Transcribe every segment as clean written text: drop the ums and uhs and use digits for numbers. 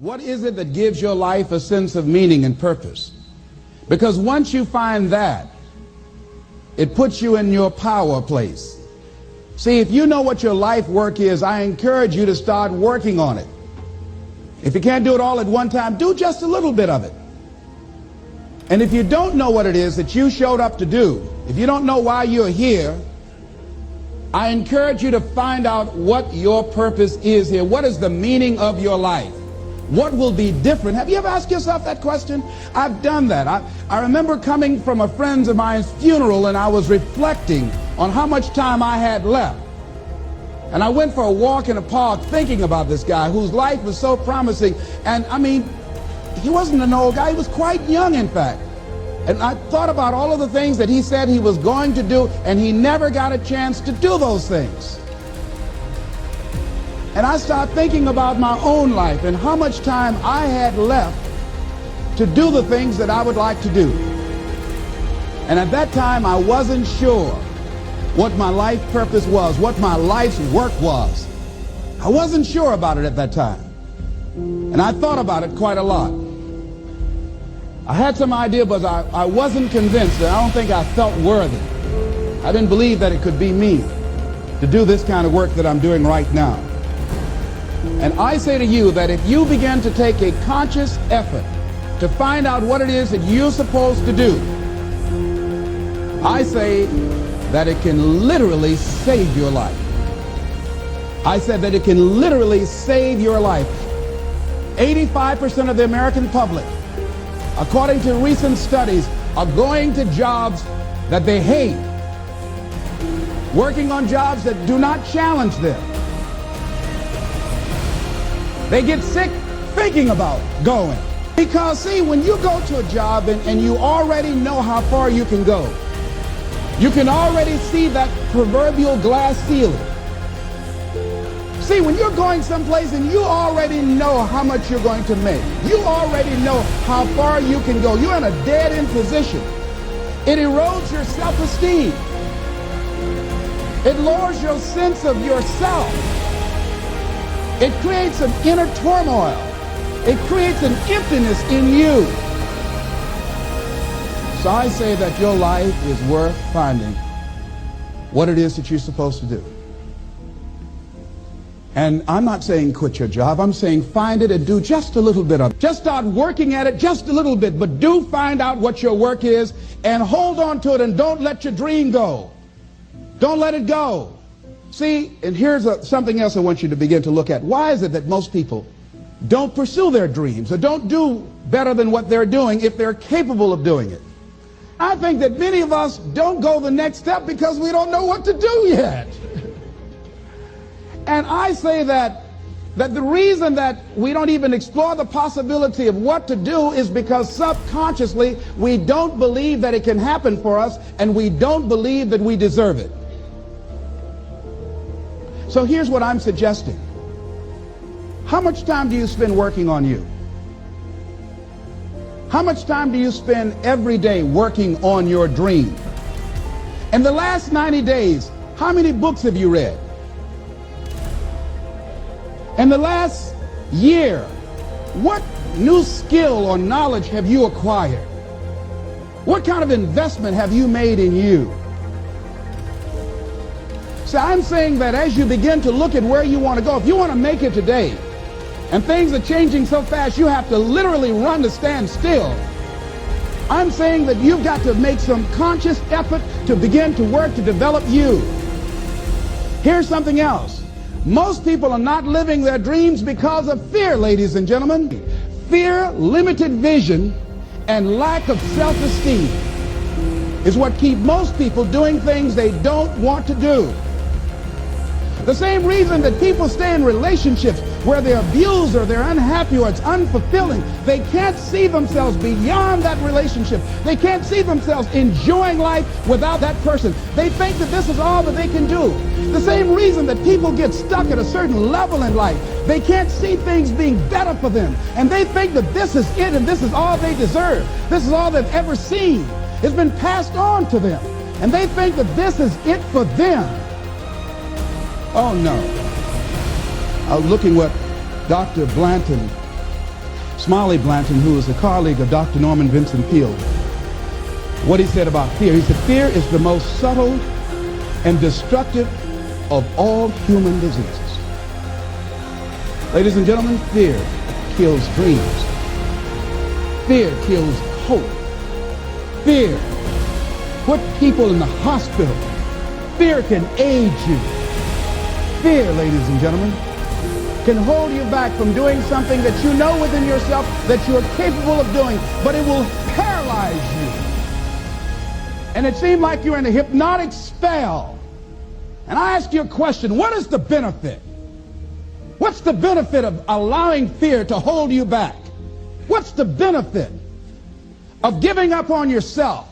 What is it that gives your life a sense of meaning and purpose? Because once you find that, it puts you in your power place. See, if you know what your life work is, I encourage you to start working on it. If you can't do it all at one time, do just a little bit of it. And if you don't know what it is that you showed up to do, if you don't know why you're here, I encourage you to find out what your purpose is here. What is the meaning of your life? What will be different? Have you ever asked yourself that question? I've done that. I remember coming from a friend of mine's funeral, and I was reflecting on how much time I had left. And I went for a walk in a park thinking about this guy whose life was so promising. And I mean, he wasn't an old guy. He was quite young, in fact. And I thought about all of the things that he said he was going to do, and he never got a chance to do those things. And I started thinking about my own life and how much time I had left to do the things that I would like to do. And at that time, I wasn't sure what my life purpose was, what my life's work was. I wasn't sure about it at that time. And I thought about it quite a lot. I had some idea, but I wasn't convinced, and I don't think I felt worthy. I didn't believe that it could be me to do this kind of work that I'm doing right now. And I say to you that if you begin to take a conscious effort to find out what it is that you're supposed to do, I say that it can literally save your life. I said that it can literally save your life. 85% of the American public, according to recent studies, are going to jobs that they hate, working on jobs that do not challenge them. They get sick thinking about going. Because, see, when you go to a job and you already know how far you can go, you can already see that proverbial glass ceiling. See, when you're going someplace and you already know how much you're going to make, you already know how far you can go, you're in a dead-end position. It erodes your self-esteem. It lowers your sense of yourself. It creates an inner turmoil. It creates an emptiness in you. So I say that your life is worth finding what it is that you're supposed to do. And I'm not saying quit your job. I'm saying find it and do just a little bit of it. Just start working at it just a little bit, but do find out what your work is and hold on to it, and don't let your dream go. Don't let it go. See, and here's something else I want you to begin to look at. Why is it that most people don't pursue their dreams or don't do better than what they're doing if they're capable of doing it? I think that many of us don't go the next step because we don't know what to do yet. And I say that the reason that we don't even explore the possibility of what to do is because subconsciously we don't believe that it can happen for us, and we don't believe that we deserve it. So here's what I'm suggesting. How much time do you spend working on you? How much time do you spend every day working on your dream? In the last 90 days, how many books have you read? In the last year, what new skill or knowledge have you acquired? What kind of investment have you made in you? So I'm saying that as you begin to look at where you want to go, if you want to make it today, and things are changing so fast you have to literally run to stand still, I'm saying that you've got to make some conscious effort to begin to work to develop you. Here's something else. Most people are not living their dreams because of fear, ladies and gentlemen. Fear, limited vision, and lack of self-esteem is what keep most people doing things they don't want to do. The same reason that people stay in relationships where they're abused or they're unhappy or it's unfulfilling. They can't see themselves beyond that relationship. They can't see themselves enjoying life without that person. They think that this is all that they can do. The same reason that people get stuck at a certain level in life. They can't see things being better for them. And they think that this is it and this is all they deserve. This is all they've ever seen. It's been passed on to them. And they think that this is it for them. Oh no. I was looking what Dr. Blanton Smiley Blanton, who is a colleague of Dr. Norman Vincent Peale, what he said about fear. He said, fear is the most subtle and destructive of all human diseases. Ladies and gentlemen, fear kills dreams. Fear kills hope. Fear put people in the hospital. Fear can age you. Fear, ladies and gentlemen, can hold you back from doing something that you know within yourself that you are capable of doing, but it will paralyze you. And it seemed like you're in a hypnotic spell. And I ask you a question, what is the benefit? What's the benefit of allowing fear to hold you back? What's the benefit of giving up on yourself,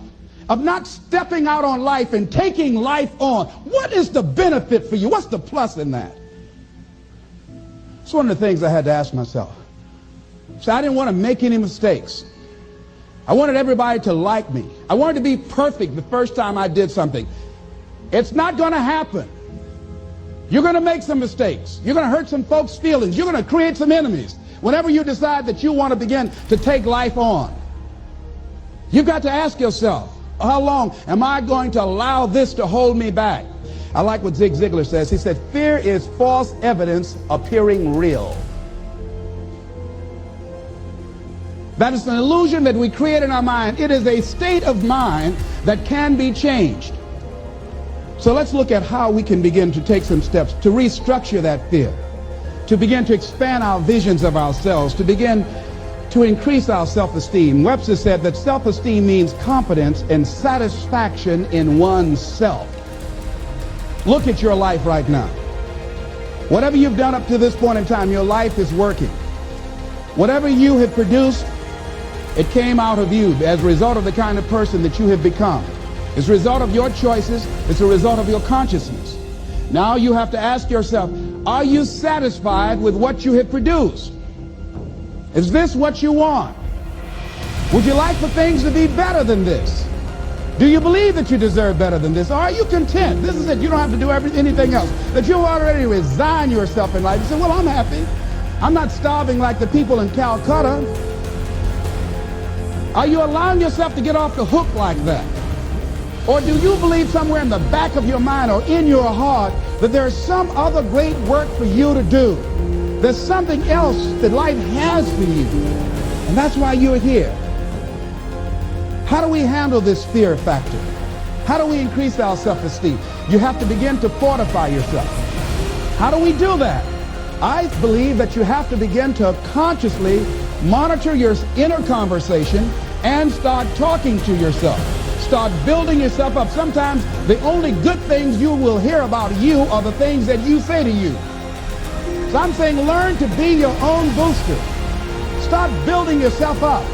of not stepping out on life and taking life on? What is the benefit for you? What's the plus in that? It's one of the things I had to ask myself. So I didn't want to make any mistakes. I wanted everybody to like me. I wanted to be perfect the first time I did something. It's not going to happen. You're going to make some mistakes. You're going to hurt some folks' feelings. You're going to create some enemies whenever you decide that you want to begin to take life on. You've got to ask yourself, how long am I going to allow this to hold me back? I like what Zig Ziglar says. He said, fear is false evidence appearing real. That is an illusion that we create in our mind. It is a state of mind that can be changed. So let's look at how we can begin to take some steps to restructure that fear, to begin to expand our visions of ourselves, to begin to increase our self-esteem. Webster said that self-esteem means confidence and satisfaction in oneself. Look at your life right now. Whatever you've done up to this point in time, your life is working. Whatever you have produced, it came out of you as a result of the kind of person that you have become. It's a result of your choices. It's a result of your consciousness. Now you have to ask yourself, are you satisfied with what you have produced? Is this what you want? Would you like for things to be better than this? Do you believe that you deserve better than this? Or are you content? This is it. You don't have to do anything else. That you already resign yourself in life. You say, well, I'm happy. I'm not starving like the people in Calcutta. Are you allowing yourself to get off the hook like that? Or do you believe somewhere in the back of your mind or in your heart that there's some other great work for you to do? There's something else that life has for you. And that's why you're here. How do we handle this fear factor? How do we increase our self-esteem? You have to begin to fortify yourself. How do we do that? I believe that you have to begin to consciously monitor your inner conversation and start talking to yourself. Start building yourself up. Sometimes the only good things you will hear about you are the things that you say to you. So I'm saying learn to be your own booster. Start building yourself up.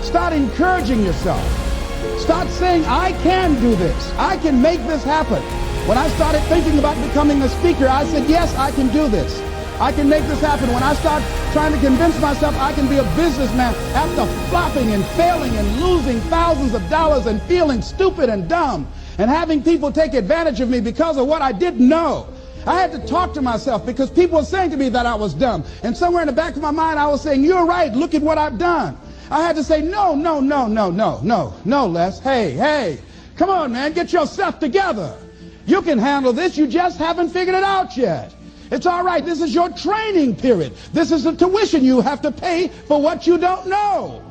Start encouraging yourself. Start saying, I can do this. I can make this happen. When I started thinking about becoming a speaker, I said, yes, I can do this. I can make this happen. When I start trying to convince myself I can be a businessman after flopping and failing and losing thousands of dollars and feeling stupid and dumb and having people take advantage of me because of what I didn't know. I had to talk to myself because people were saying to me that I was dumb. And somewhere in the back of my mind, I was saying, you're right. Look at what I've done. I had to say, no, Les. Hey, come on, man. Get yourself together. You can handle this. You just haven't figured it out yet. It's all right. This is your training period. This is the tuition you have to pay for what you don't know.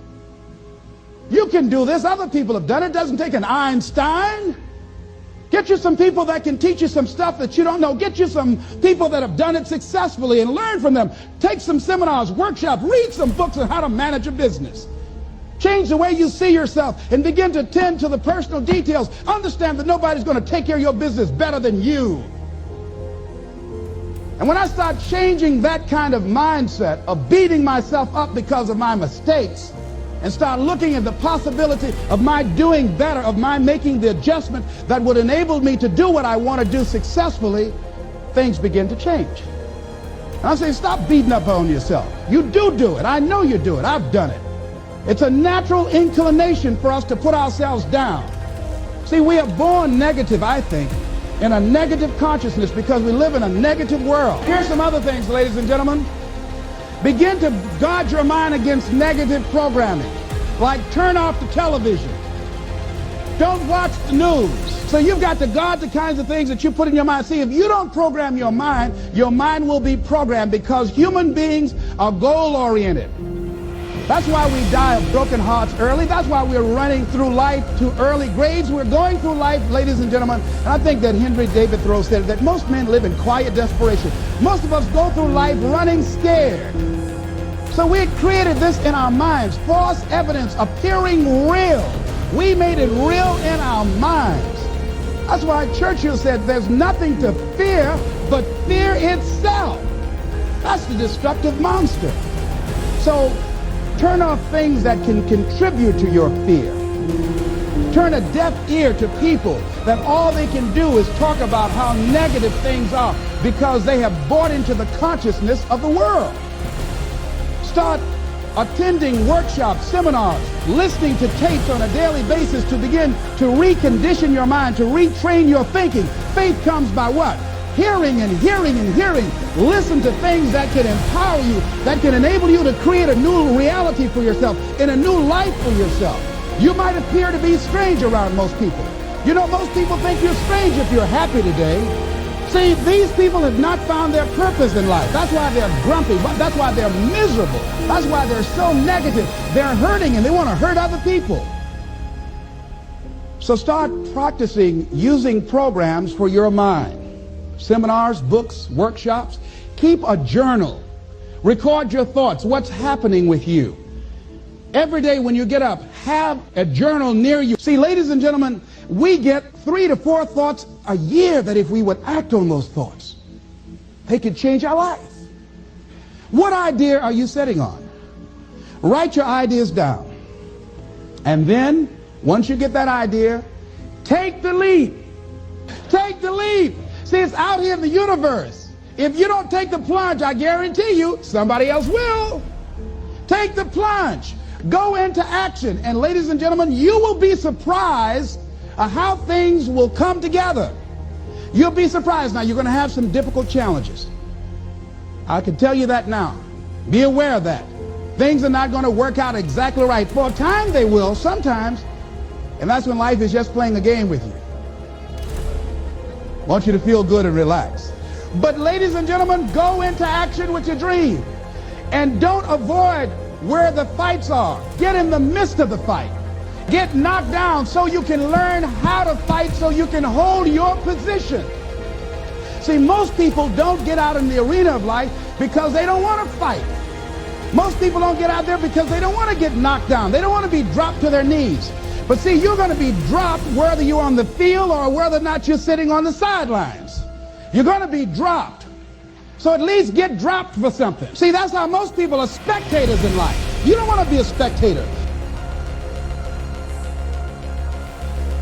You can do this. Other people have done it. It doesn't take an Einstein. Get you some people that can teach you some stuff that you don't know. Get you some people that have done it successfully and learn from them. Take some seminars, workshops, read some books on how to manage a business. Change the way you see yourself and begin to tend to the personal details. Understand that nobody's going to take care of your business better than you. And when I start changing that kind of mindset of beating myself up because of my mistakes and start looking at the possibility of my doing better, of my making the adjustment that would enable me to do what I want to do successfully, things begin to change. And I say, stop beating up on yourself. You do it. I know you do it. I've done it. It's a natural inclination for us to put ourselves down. See, we are born negative, I think, in a negative consciousness because we live in a negative world. Here's some other things, ladies and gentlemen. Begin to guard your mind against negative programming, like turn off the television. Don't watch the news. So you've got to guard the kinds of things that you put in your mind. See, if you don't program your mind will be programmed, because human beings are goal-oriented. That's why we die of broken hearts early. That's why we're running through life to early grades. We're going through life, ladies and gentlemen, and I think that Henry David Thoreau said that most men live in quiet desperation. Most of us go through life running scared. So we created this in our minds, false evidence appearing real. We made it real in our minds. That's why Churchill said there's nothing to fear but fear itself. That's the destructive monster. So turn off things that can contribute to your fear. Turn a deaf ear to people that all they can do is talk about how negative things are, because they have bought into the consciousness of the world. Start attending workshops, seminars, listening to tapes on a daily basis to begin to recondition your mind, to retrain your thinking. Faith comes by what? Hearing and hearing and hearing. Listen to things that can empower you, that can enable you to create a new reality for yourself, and a new life for yourself. You might appear to be strange around most people. You know, most people think you're strange if you're happy today. See, these people have not found their purpose in life. That's why they're grumpy. That's why they're miserable. That's why they're so negative. They're hurting and they want to hurt other people. So start practicing using programs for your mind. Seminars, books, workshops. Keep a journal. Record your thoughts. What's happening with you? Every day when you get up, have a journal near you. See, ladies and gentlemen, we get 3 to 4 thoughts a year that if we would act on those thoughts, they could change our life. What idea are you sitting on? Write your ideas down. And then, once you get that idea, take the leap. Take the leap. See, it's out here in the universe. If you don't take the plunge, I guarantee you, somebody else will. Take the plunge. Go into action. And ladies and gentlemen, you will be surprised how things will come together. You'll be surprised. Now, you're going to have some difficult challenges. I can tell you that now. Be aware of that. Things are not going to work out exactly right. For a time they will, sometimes. And that's when life is just playing a game with you. I want you to feel good and relax. But ladies and gentlemen, go into action with your dream. And don't avoid where the fights are. Get in the midst of the fight. Get knocked down so you can learn how to fight, so you can hold your position. See, most people don't get out in the arena of life because they don't want to fight. Most people don't get out there because they don't want to get knocked down. They don't want to be dropped to their knees. But see, you're going to be dropped whether you're on the field or whether or not you're sitting on the sidelines. You're going to be dropped. So at least get dropped for something. See, that's how most people are spectators in life. You don't want to be a spectator.